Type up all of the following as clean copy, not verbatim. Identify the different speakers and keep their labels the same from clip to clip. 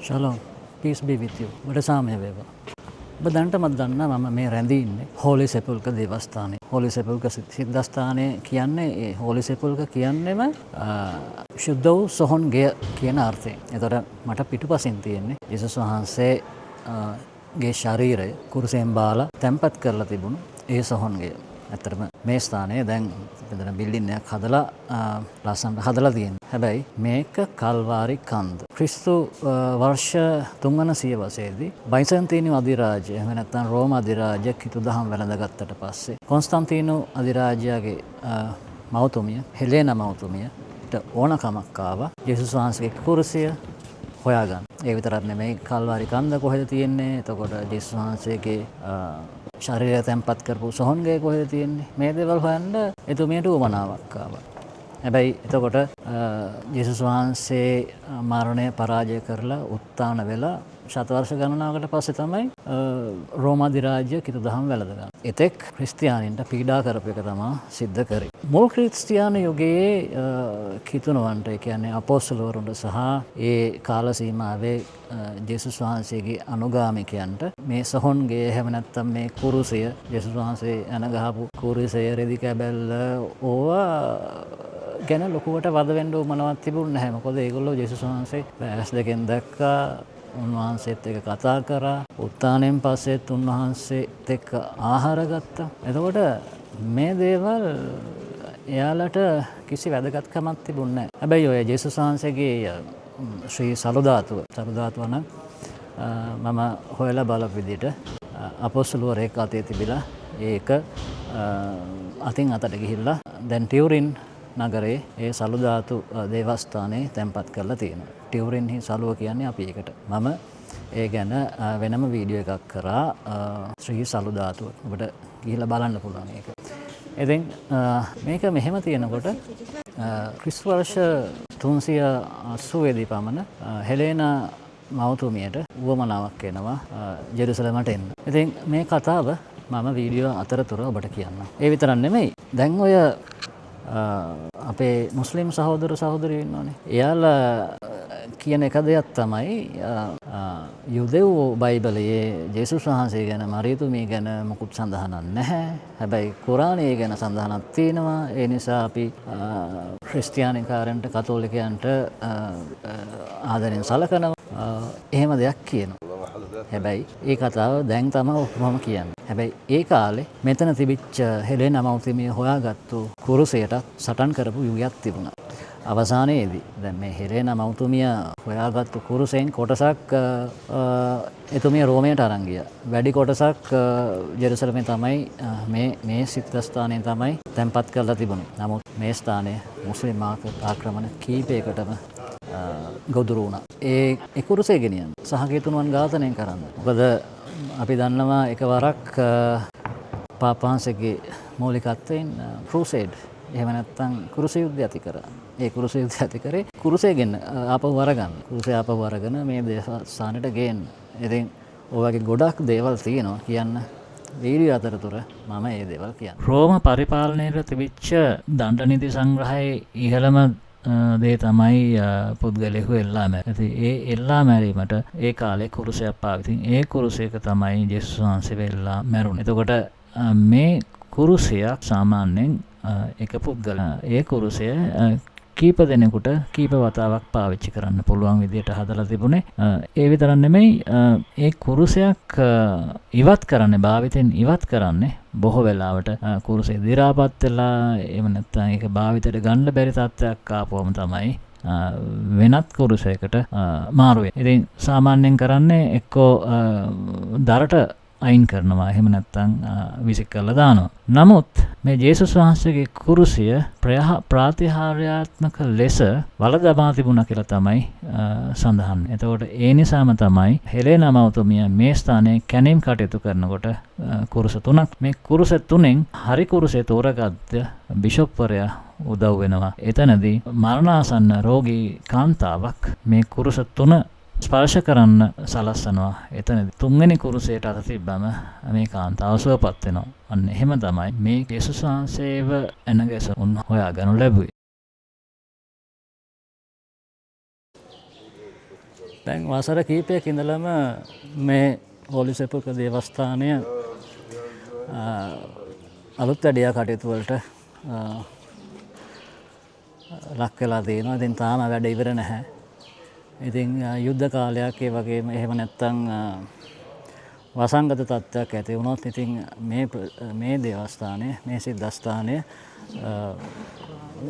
Speaker 1: Shalom. Peace be with you. ඔබට සාමය වේවා. ඔබ දැනටමත් දන්නා මම මේ රැඳී ඉන්නේ හෝලි සෙපුල්ක දේවස්ථානයේ. හෝලි සෙපුල්ක සිද්ධාස්ථානය කියන්නේ ඒ හෝලි සෙපුල්ක කියන්නේම ශුද්ධ වූ සොහොන් ගෙය කියන අර්ථයෙන්. එතකොට මට පිටුපසින් තියෙන්නේ යේසුස් වහන්සේ ගේ ශරීරය කුරුසෙන් බාලා තැන්පත් කරලා තිබුණු ඒ සොහොන් ගෙය. ඇත්තටම මේ ස්ථානයේ දැන් මෙතන බිල්ඩින් එකක් හදලා ලස්සනට හදලා තියෙනවා. හැබැයි මේක කල්වාරි කන්ද. ක්‍රිස්තු වර්ෂ 3 වන සියවසේදී බයිසන්තීනු අධිරාජ්‍ය එහෙම නැත්නම් රෝම අධිරාජ්‍ය කිතුදහම් වැළඳගත්තට පස්සේ කොන්ස්ටන්තීනු අධිරාජ්‍යගේ මවතුමිය හෙලේනා මවතුමියට ඕනකමක් ආවා යේසුස් වහන්සේගේ කුරුසිය හොයාගන්න. ඒ විතරක් නෙමෙයි කල්වාරි කන්ද කොහෙද තියෙන්නේ? එතකොට යේසුස් වහන්සේගේ ශරීරය තැන්පත් කරපු සොහොන්ගේ කොහෙද තියෙන්නේ? මේ දේවල් හොයන්න එතුමියට උවමනාවක් ආවා. හැබැයි එතකොට යේසුස් වහන්සේ මරණය පරාජය කරලා උත්ථාන වෙලා ශතවර්ෂ ගණනාවකට පස්සේ තමයි රෝම අධිරාජ්‍ය කිතුදහම් වැළඳගන්නේ. එතෙක් ක්‍රිස්තියානින්ට පීඩා කරපු එක තමයි සිද්ධ කරේ. මුල් ක්‍රිස්තියානි යුගයේ කිතුණවන්ට ඒ කියන්නේ අපොස්තලවරුන්ට සහ ඒ කාල සීමාවේ යේසුස් වහන්සේගේ අනුගාමිකයන්ට මේ සොහොන්ගේ එහෙම නැත්නම් මේ කුරුසය යේසුස් වහන්සේ යන ගහපු කුරුසය රෙදි කැබැල්ල ඕවා ගැන ලොකුවට වද වෙන්න උවමනාවක් තිබුණ නැහැ. මොකද ඒගොල්ලෝ යේසුස් වහන්සේ ඇස් දෙකෙන් දැක්කා, උන්වහන්සේත් එක්ක කතා කරා, උත්ථානයෙන් පස්සෙත් උන්වහන්සේත් එක්ක ආහාර ගත්තා. එතකොට මේ දේවල් එයාලට කිසි වැදගත්කමක් තිබුණ නැහැ. හැබැයි ඔය යේසුස් වහන්සේගේ ශ්‍රී සලුධාතුව නම් මම හොයලා බලපු විදිහට අපොස්තලවරයෙක් අතේ තිබිලා ඒක අතින් අතට ගිහිල්ලා දැන් ටියුරින් නගරේ ඒ සලුධාතු දේවස්ථානයේ තැන්පත් කරලා තියෙනවා. ටියුරින්හි සලුව කියන්නේ අපි ඒකට. මම ඒ ගැන වෙනම වීඩියෝ එකක් කරා ශ්‍රී සලුධාතුව. ඔබට ගිහිල්ලා බලන්න පුළුවන් ඒක. ඉතින් මේක මෙහෙම තියෙනකොට ක්‍රිස්තු වර්ෂ 380 දී පමණ හෙලේනා මවතුමියට උවමනාවක් එනවා ජෙරුසලමට එන්න. ඉතින් මේ කතාව මම වීඩියෝ අතරතුර ඔබට කියන්නම්. ඒ විතරක් නෙමෙයි. දැන් ඔය අපේ මුස්ලිම් සහෝදර සහෝදරියෝ ඉන්නෝනේ. එයාලා කියන එක දෙයක් තමයි යුදෙව් බයිබලයේ යේසුස් වහන්සේ ගැන මරියතුමිය ගැන මොකුත් සඳහනක් නැහැ. හැබැයි කුරානයේ ගැන සඳහනක් තියෙනවා. ඒ නිසා අපි ක්‍රිස්තියානිකාරයන්ට කතෝලිකයන්ට ආදරෙන් සලකනවා. එහෙම දෙයක් කියනවා. හැබැයි ඒ කතාව දැන් තමයි ඔක්කොම කියන්නේ. හැබැයි ඒ කාලේ මෙතන තිබිච්ච හෙලේනා මවතුමිය හොයාගත්තු කුරුසයට සටන් කරපු යුගයක් තිබුණා. අවසානයේදී දැන් මේ හෙලේනා මවතුමිය හොයාගත්තු කුරුසෙන් කොටසක් එතුමිය රෝමයට අරන් ගියා. වැඩි කොටසක් ජෙරුසලමේ තමයි මේ සිද්ධාස්ථානයේ තමයි තැන්පත් කරලා තිබුණේ. නමුත් මේ ස්ථානය මුස්ලිම් ආක්‍රමණ කීපයකටම ගොදුරු වුණා. ඒ කුරුසය ගෙනියන්න සහකේතුනුවන් ඝාතනය කරන්න. මොකද අපි දන්නවා එකවරක් පාපාංශගේ මූලිකත්වයෙන් ක්‍රූසේඩ් එහෙම නැත්නම් කුරුස යුද්ධය ඇති කරා. ඒ කුරුස යුද්ධය ඇති කරේ කුරුසයගෙන ආපහු අරගන්න. කුරුසය ආපහු අරගෙන මේ දේශස්ථානෙට ගේන්න. ඉතින් ඔය වගේ ගොඩක් දේවල් තියෙනවා කියන්න. වීඩියෝ අතරතුර මම මේ දේවල් කියන්නම්. රෝම පරිපාලනයේ තිබිච්ච දණ්ඩ නීති සංග්‍රහයේ ඉහළම දේ තමයි පුද්ගලයෙකු එල්ලා මැරීම. ඒ එල්ලා මැරීමට ඒ කාලේ කුරුසයක් පාවිච්චි. ඒ කුරුසයක තමයි යේසුස් වහන්සේ එල්ලා මැරුණේ. එතකොට මේ කුරුසයක් සාමාන්‍යයෙන් එක පුද්ගලයා ඒ කුරුසය කීප දෙනෙකුට කීප වතාවක් පාවිච්චි කරන්න පුළුවන් විදිහට හදලා තිබුණේ. ඒ විතරක් නෙමෙයි ඒ කුරුසයක් ඉවත් කරන්නේ භාවිතෙන් ඉවත් කරන්නේ බොහෝ වෙලාවට කුරුසේ දි รา පත් වෙලා එහෙම නැත්නම් ඒක භාවිතයට ගන්න බැරි තත්ත්වයක් ආපුවම තමයි වෙනත් කුරුසයකට මාරු වෙන්නේ. ඉතින් සාමාන්‍යයෙන් කරන්නේ එක්කෝ දරට අයින් කරනවා එහෙම නැත්නම් විසික් කරලා දානවා. නමුත් මේ යේසුස් වහන්සේගේ කුරුසිය ප්‍රාතිහාර්යාත්මක ලෙස වලදමා තිබුණා කියලා තමයි සඳහන්. එතකොට ඒ නිසාම තමයි හෙලේනා මවතුමිය මේ ස්ථානයේ කැණීම් කටයුතු කරනකොට කුරුස 3ක් මේ කුරුස 3න් හරි කුරුසේ තෝරගත්ත බිෂොප්වරයා උදව් වෙනවා. එතනදී මරණාසන්න රෝගී කාන්තාවක් මේ කුරුස 3 ස්පර්ශ කරන්න සලස්සනවා. එතනදී තුන්වෙනි කුරුසයට අත තිබ්බම මේ කාන්තාව සුවපත් වෙනවා. අන්න එහෙම තමයි මේ යේසුස් වහන්සේව එනගැසුන් හොයාගනු ලැබුවේ. දැන් වසර කීපයක ඉඳලම මේ හෝලි සෙපුල්ක දේවස්ථානය අලුත් වැඩියා කටයුතු වලට ලක් වෙලා තියෙනවා. ඉතින් තාම වැඩ ඉවර නැහැ. ඉතින් යුද්ධ කාලයක් ඒ වගේම එහෙම නැත්නම් වසංගත තත්ත්වයක් ඇති වුණොත් ඉතින් මේ දේවස්ථානය මේ සිද්ධාස්ථානය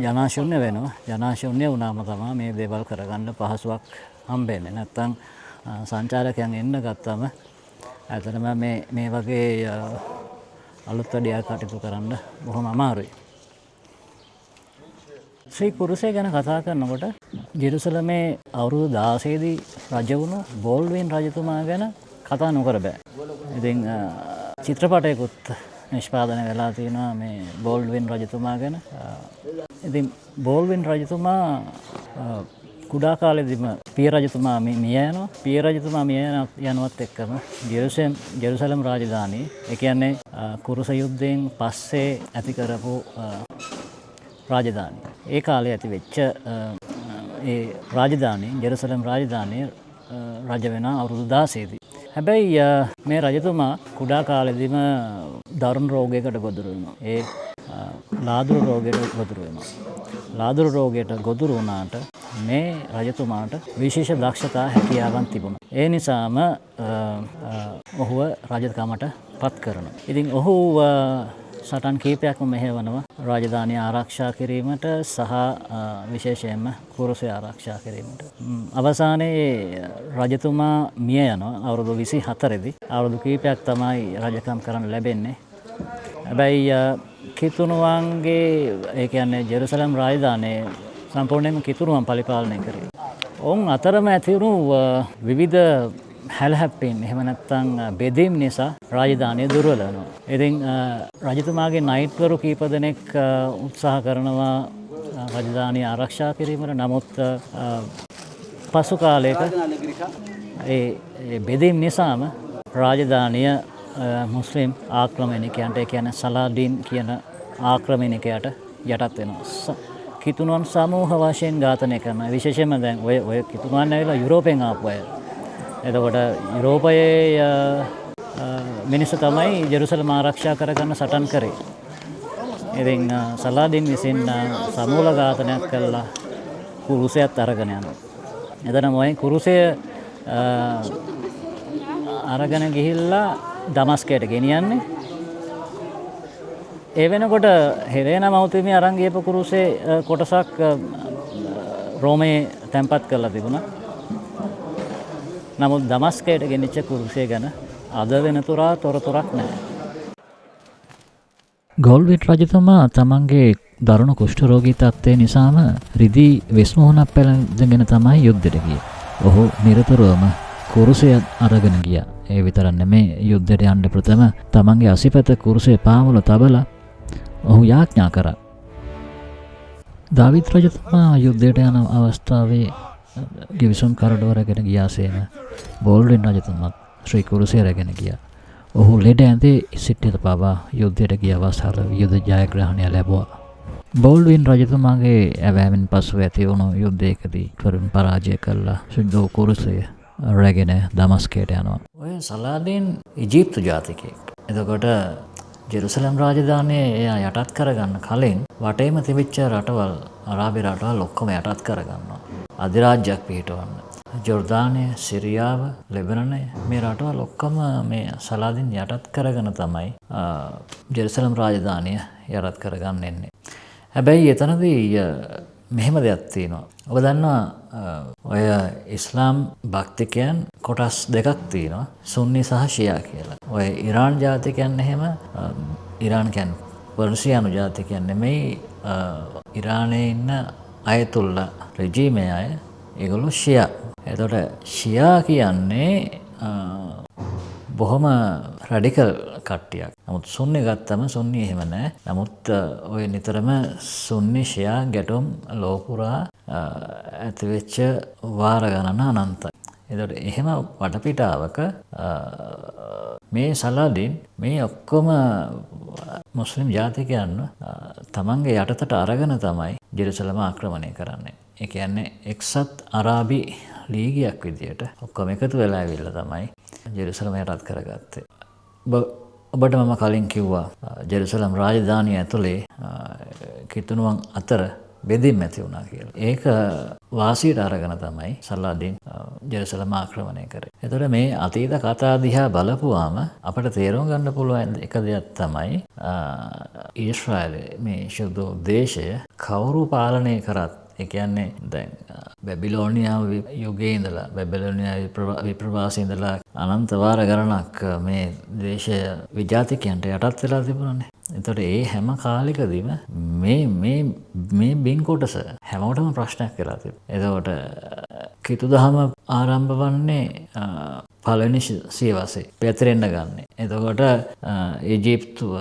Speaker 1: ජනාශූන්‍ය වෙනවා. ජනාශූන්‍ය වුණාම තමයි මේ දේවල් කරගන්න පහසුවක් හම්බෙන්නේ. නැත්නම් සංචාරකයන් එන්න ගත්තම ඇත්තටම මේ වගේ අලුත් වැඩියා කටයුතු කරන්න බොහොම අමාරුයි. ශ්‍රී කුරුසය ගැන කතා කරනකොට ජෙරුසලමේ අවුරුදු 16 දී රජ වුණු බෝල්වින් රජතුමා ගැන කතා නොකර බෑ. ඉතින් චිත්‍රපටයකුත් නිෂ්පාදනය වෙලා තියෙනවා මේ බෝල්වින් රජතුමා ගැන. ඉතින් බෝල්වින් රජතුමා කුඩා කාලෙදිම පිය රජතුමා මිය යනවා. පිය රජතුමා මිය යනවත් එක්කම ජෙරුසලම් රාජධානිය, ඒ කියන්නේ කුරුස යුද්ධයෙන් පස්සේ ඇති කරපු රාජධානිය. ඒ කාලේ ඇති වෙච්ච ඒ රාජධානිය, ජෙරුසලම් රාජධානිය රජ වෙන අවුරුදු 16 දී. හැබැයි මේ රජතුමා කුඩා කාලෙදිම දරුණු රෝගයකට ගොදුරු වෙනවා. ඒ ලාදුරු රෝගයට ගොදුරු වෙනවා. ලාදුරු රෝගයට ගොදුරු වුණාට මේ රජතුමාට විශේෂ දක්ෂතා හැකියාවන් තිබුණා. ඒ නිසාම ඔහුව රජකමට පත් කරනවා. ඉතින් ඔහු සටන් කීපයක්ම මෙහෙවනවා රාජධානිය ආරක්ෂා කිරීමට සහ විශේෂයෙන්ම කුරුසය ආරක්ෂා කිරීමට. අවසානයේ රජතුමා මිය යනවා අවුරුදු 24 දී. අවුරුදු කීපයක් තමයි රජකම් කරන්න ලැබෙන්නේ. හැබැයි කිතුණුවන්ගේ ඒ කියන්නේ ජෙරුසලම් රාජධානිය සම්පූර්ණයෙන්ම කිතුණුවන් පරිපාලනය කරේ. ඔවුන් අතරම ඇති වුණු විවිධ හැලහැප්පීම් එහෙම නැත්නම් බෙදීම් නිසා රාජධානිය දුර්වල වෙනවා. ඉතින් රජතුමාගේ නයිට්වරු කීප දෙනෙක් උත්සාහ කරනවා රාජධානිය ආරක්ෂා කිරීමට. නමුත් පසු කාලයක ඒ බෙදීම් නිසාම රාජධානිය මුස්ලිම් ආක්‍රමණිකයන්ට, ඒ කියන්නේ සලාඩින් කියන ආක්‍රමණිකයට යටත් වෙනවා. කිතුණුවන් සමූහ වශයෙන් ඝාතනය කරනවා. විශේෂයෙන්ම දැන් ඔය කිතුණුවන් ඇවිල්ලා යුරෝපෙන් ආපු අය. එතකොට යුරෝපයේ මිනිස්සු තමයි ජෙරුසලම ආරක්ෂා කරගන්න සටන් කරේ. ඉතින් සලාඩින් විසින් සමූල ඝාතනයක් කළා කුරුසයත් අරගෙන යනවා. එතන මොයි කුරුසය අරගෙන ගිහිල්ලා දමස්කයට ගෙනියන්නේ. ඒ වෙනකොට හෙලේනා මෞතුමිය අරන් ගියපු කුරුසේ කොටසක් රෝමයේ තැන්පත් කරලා තිබුණා. නමුත් දමස්කයට ගෙනිච්ච කුරුසය ගැන අද වෙනතුරා තොරතුරක් නැහැ.
Speaker 2: ගෝල්වින් රජතුමා තමන්ගේ දරුණු කුෂ්ඨ රෝගී තත්ත්වය නිසාම රිදී වෙස්මුහුණක් පැලඳගෙන තමයි යුද්ධෙට ගියේ. ඔහු නිරතුරුවම කුරුසය අරගෙන ගියා. ඒ විතරක් නෙමේ යුද්ධයට යන්න ප්‍රථම තමන්ගේ අසිපත කුරුසය පාමුල තබලා ඔහු යාඥා කරා. දාවිත් රජතුමා යුද්ධයට යන අවස්ථාවේ ගිවිසුම් කරඩුවරගෙන ගියාසේම බෝල්වින් රජතුමත් ශ්‍රී කුරුසය රැගෙන ගියා. ඔහු ලෙඩ ඇඳේ සිටියට පවා යුද්ධයට ගිය අවස්ථාවල යුද්ධ ජයග්‍රහණය ලැබුවා. බෝල්වින් රජතුමාගේ ඇවෑමෙන් පසු ඇති වුණු යුද්ධයකදී කරුණ පරාජය කළා සුද්ධ කුරුසය රැගෙන දමස්කයට යනවා.
Speaker 1: ඔය සලාඩින් ඊජිප්තු ජාතිකයෙක්. එතකොට ජෙරුසලම් රාජධානිය එයා යටත් කරගන්න කලින් වටේම තිබිච්ච රටවල් අරාබි රටවල් ඔක්කොම යටත් කරගන්නවා. අධිරාජ්‍යයක් පිහිටවන්න. ජෝර්දානය, සිරියාව, ලෙබනනය මේ රටවල් ඔක්කොම මේ සලාදින් යටත් කරගෙන තමයි ජෙරුසලම් රාජධානිය යටත් කරගන්න එන්නේ. හැබැයි එතනදී මෙහෙම දෙයක් තියෙනවා. ඔබ දන්නවා ඔය ඉස්ලාම් භක්තිකයන් කොටස් දෙකක් තියෙනවා. සුන්නි සහ ෂියා කියලා. ඔය ඉරාන් ජාතිකයන් එහෙම ඉරාන් කියන්නේ පර්සියානු ජාතිකයන් නෙමෙයි. ඉරානයේ ඉන්න අයතුල්ලා රෙජීමේ අය ඒගොල්ලෝ ෂියා. එතකොට ෂියා කියන්නේ බොහොම රැඩිකල් කට්ටියක්. නමුත් සුන්නි ගත්තම සුන්නි එහෙම නැහැ. නමුත් ඔය නිතරම සුන්නි ෂියා ගැටුම් ලෝපුරා ඇතිවෙච්ච වාර ගණන අනන්තයි. එතකොට එහෙම වටපිටාවක මේ සලාඩින් මේ ඔක්කොම මුස්ලිම් ජාතිකයන් තමන්ගේ යටතට අරගෙන තමයි ජෙරුසලම ආක්‍රමණය කරන්නේ. ඒ කියන්නේ එක්සත් අරාබි ලීගයක් විදියට ඔක්කොම එකතු වෙලා ඇවිල්ලා තමයි ජෙරුසලම යටත් කරගත්තේ. ඔබට මම කලින් කිව්වා ජෙරුසලම් රාජධානිය ඇතුලේ කිතුණුවන් අතර බෙදීම් ඇති වුණා කියලා. ඒක වාසියට අරගෙන තමයි සලාදීන් ජෙරුසලම ආක්‍රමණය කරේ. එතකොට මේ අතීත කතා දිහා බලපුවාම අපට තේරුම් ගන්න පුළුවන් එක දෙයක් තමයි ඊශ්‍රායලයේ මේ ශුද්ධ දේශය කවුරු පාලනය කරත් ඒ කියන්නේ දැන් බැබිලෝනියාව යුගයේ ඉඳලා බැබිලෝනියාවේ විප්‍රවාසයේ ඉඳලා අනන්ත වාර ගණනක් මේ දේශය විජාතිකයන්ට යටත් වෙලා තිබුණානේ. එතකොට ඒ හැම කාලෙකදීම මේ බින් කොටස හැමෝටම ප්‍රශ්නයක් වෙලා තිබුණා. එතකොට කිතුදහම ආරම්භ වන්නේ පළවෙනි සියවසේ පැතිරෙන්න ගන්න. එතකොට ඊජිප්තුව,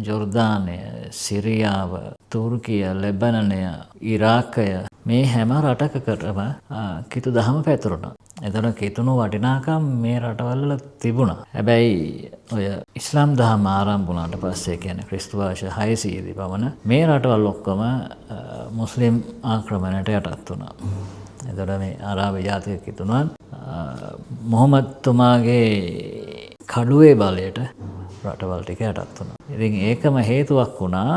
Speaker 1: ජෝර්දානය, සිරියාව, තුර්කිය, ලෙබනනය, ඉරාකය මේ හැම රටකකටම කිතුදහම පැතිරුණා. එතකොට කිතුණු වටිනාකම් මේ රටවල තිබුණා. හැබැයි ඔය ඉස්ලාම් දහම ආරම්භ වුණාට පස්සේ කියන්නේ ක්‍රිස්තු වර්ෂ 600 දී පමණ මේ රටවල් ඔක්කොම මුස්ලිම් ආක්‍රමණයට යටත් වුණා. එතකොට මේ අරාබි ජාතික කිතුණුවන් මොහමඩ්තුමාගේ කඩුවේ බලයට රටවල් ටික යටත් වුණා. ඉතින් ඒකම හේතුවක් වුණා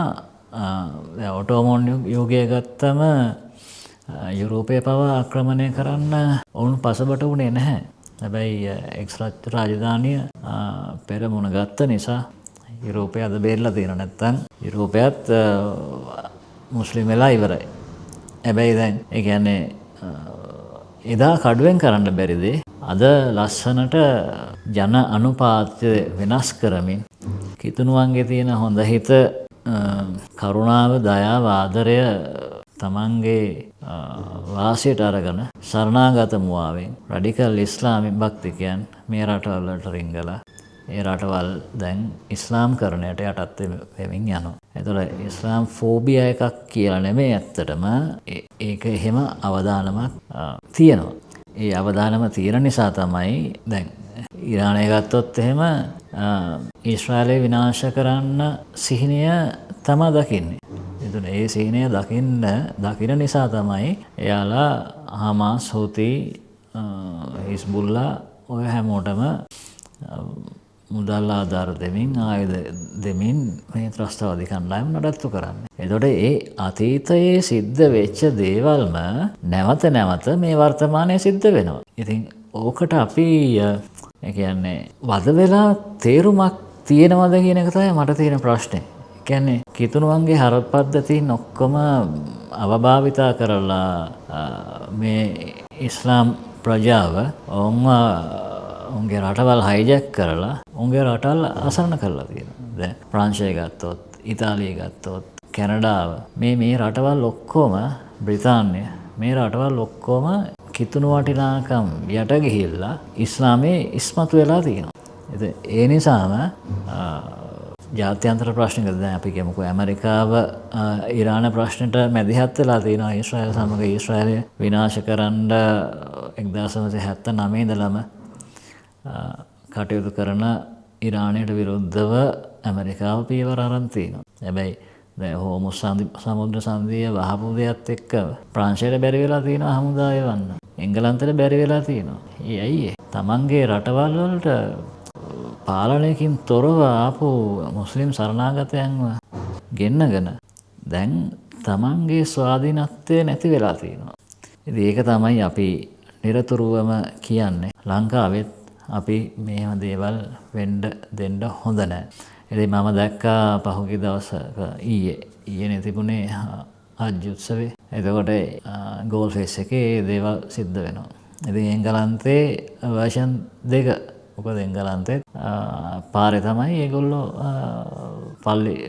Speaker 1: ඔටෝමෝන් යුගය ගත්තම යුරෝපය පවා ආක්‍රමණය කරන්න ඔවුන් පසබට වුණේ නැහැ. හැබැයි එක්ස්රාජ් රාජධානිය පෙරමුණ ගත්ත නිසා යුරෝපය අද බේරලා තියෙනවා. නැත්තම් යුරෝපයත් මුස්ලිම් වෙලා ඉවරයි. හැබැයි දැන් ඒ කියන්නේ එදා කඩුවෙන් කරන්න බැරිද අද ලස්සනට ජන අනුපාතය වෙනස් කරමින් කිතුණුවන්ගේ තියෙන හොඳ හිත කරුණාව දයාව ආදරය තමන්ගේ වාසියට අරගෙන සරණාගත මුවාවෙන් රැඩිකල් ඉස්ලාමික භක්තිකයන් මේ රටවල් වලට රිංගලා ඒ රටවල් දැන් ඉස්ලාම් කරණයට යටත් වෙමින් යනවා. එතකොට ඉස්ලාම් ෆෝබියා එකක් කියලා නෙමෙයි ඇත්තටම ඒක එහෙම අවදානමක් තියෙනවා. ඒ අවදානම තියෙන නිසා තමයි දැන් ඉරානය ගත්තොත් එහෙම ඊශ්‍රායලය විනාශ කරන්න සිහිනය තමයි දකින්නේ. එතන ඒ සිහිනය දකින නිසා තමයි එයාලා හමාස් හූති හිස්බුල්ලා ඔය හැමෝටම මුදල් ආධාර දෙමින් ආයුධ දෙමින් මේ ත්‍රස්තවාදී කණ්ඩායම නඩත්තු කරන්නේ. එතකොට ඒ අතීතයේ සිද්ධ වෙච්ච දේවල්ම නැවත මේ වර්තමානයේ සිද්ධ වෙනවා. ඉතින් ඕකට අපි ඒ කියන්නේ වද වෙලා තේරුමක් තියෙනවද කියන එක තමයි මට තියෙන ප්‍රශ්නේ. ඒ කියන්නේ කිතුණුවන්ගේ හරත් පද්ධතීන් ඔක්කොම අවභාවිතා කරලා මේ ඉස්ලාම් ප්‍රජාව උන්ගේ රටවල් හයිජැක් කරලා උන්ගේ රටවල් අසරණ කරලා තියෙනවා. දැන් ප්‍රංශය ගත්තොත්, ඉතාලිය ගත්තොත්, කැනඩාව මේ රටවල් ඔක්කොම බ්‍රිතාන්‍ය මේ රටවල් ඔක්කොම කිතුණු වටිනාකම් යට ගිහිල්ලා ඉස්ලාමයේ ඉස්මතු වෙලා තියෙනවා. ඉතින් ඒ නිසාම ජාත්‍යන්තර ප්‍රශ්නකද දැන් අපි කියමුකෝ ඇමරිකාව ඉරාන ප්‍රශ්නෙට මැදිහත් වෙලා තියෙනවා. ඊශ්‍රායල සමග ඊශ්‍රායලය විනාශ කරන්න 1979 ඉඳලම කටයුතු කරන ඉරානයට විරුද්ධව ඇමරිකාව පියවර අරන් තියෙනවා. හැබැයි දැන් හෝමුස් සමුද්‍ර සංධිය වහපු දෙයත් එක්ක ප්‍රංශයට බැරි වෙලා තියෙනවා හමුදා එවන්න. එංගලන්තයට බැරි වෙලා තියෙනවා. ඒ ඇයි තමන්ගේ රටවල් වලට පාලනයකින් තොරව ආපු මුස්ලිම් සරණාගතයන්ව ගෙන්නගෙන දැන් තමන්ගේ ස්වාධීනත්වය නැති වෙලා තියෙනවා. ඉතින් ඒක තමයි අපි නිරතුරුවම කියන්නේ ලංකාවෙත් අපි මේව දේවල් වෙන්න දෙන්න හොඳ නැහැ. ඉතින් මම දැක්කා පහුගිය දවසක ඊයේ තිබුණේ හජ් උත්සවේ. එතකොට ගෝල් ෆේස් එකේ දේවල් සිද්ධ වෙනවා. ඉතින් එංගලන්තේ වර්ෂන් 2 මොකද එංගලන්තේ පාරේ තමයි ඒගොල්ලෝ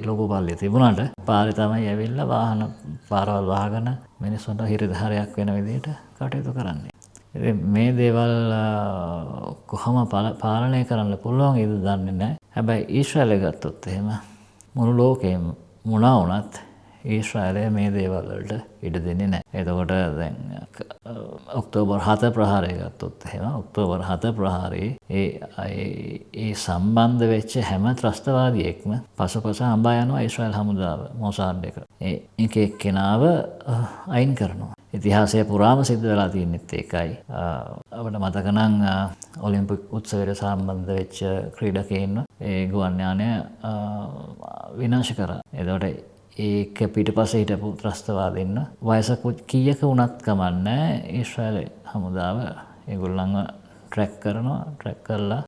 Speaker 1: ලොකු පල්ලි තිබුණාට පාරේ තමයි ඇවිල්ලා වාහන පාරවල් වහගෙන මිනිස්සුන්ට හිරිදහරයක් වෙන විදිහට කටයුතු කරන්නේ. ඉතින් මේ දේවල් කොහොම පාලනය කරන්න පුළුවන් ඒද දන්නේ නැහැ. හැබැයි ඊශ්‍රායලය ගත්තොත් එහෙම මුළු ලෝකෙම මොනවා වුණත් ඊශ්‍රායලය මේ දේවල් වලට ඉඩ දෙන්නේ නැහැ. එතකොට දැන් ඔක්තෝබර් 7 ප්‍රහාරය ගත්තොත් එහෙම ඔක්තෝබර් 7 ප්‍රහාරයේ ඒ සම්බන්ධ වෙච්ච හැම ත්‍රස්තවාදියෙක්ම පසුපස හඹා යනවා ඊශ්‍රායල් හමුදාව මොසාඩ් එක. ඒක එක්කෙනාව අයින් කරනවා. ඉතිහාසය පුරාම සිද්ධ වෙලා තියෙනෙත් ඒකයි. අපිට මතක නම් ඔලිම්පික් උත්සවයට සම්බන්ධ වෙච්ච ක්‍රීඩකයින්ව ඒ ගුවන් යානය විනාශ කරා. එතකොට ඒක පිටපස්සේ හිටපු ත්‍රස්තවාදීන් වයස කීයක වුණත් කමන්නේ ඊශ්‍රායල හමුදාව ඒගොල්ලන්ව ට්‍රැක් කරලා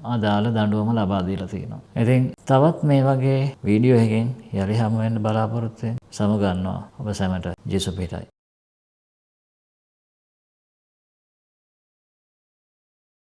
Speaker 1: අදාළ දඬුවම ලබා දීලා තියෙනවා. ඉතින් තවත් මේ වගේ වීඩියෝ එකකින් යලි හමු වෙන්න බලාපොරොත්තු වෙන සමු ගන්නවා ඔබ සැමට ජේසු පිටයි.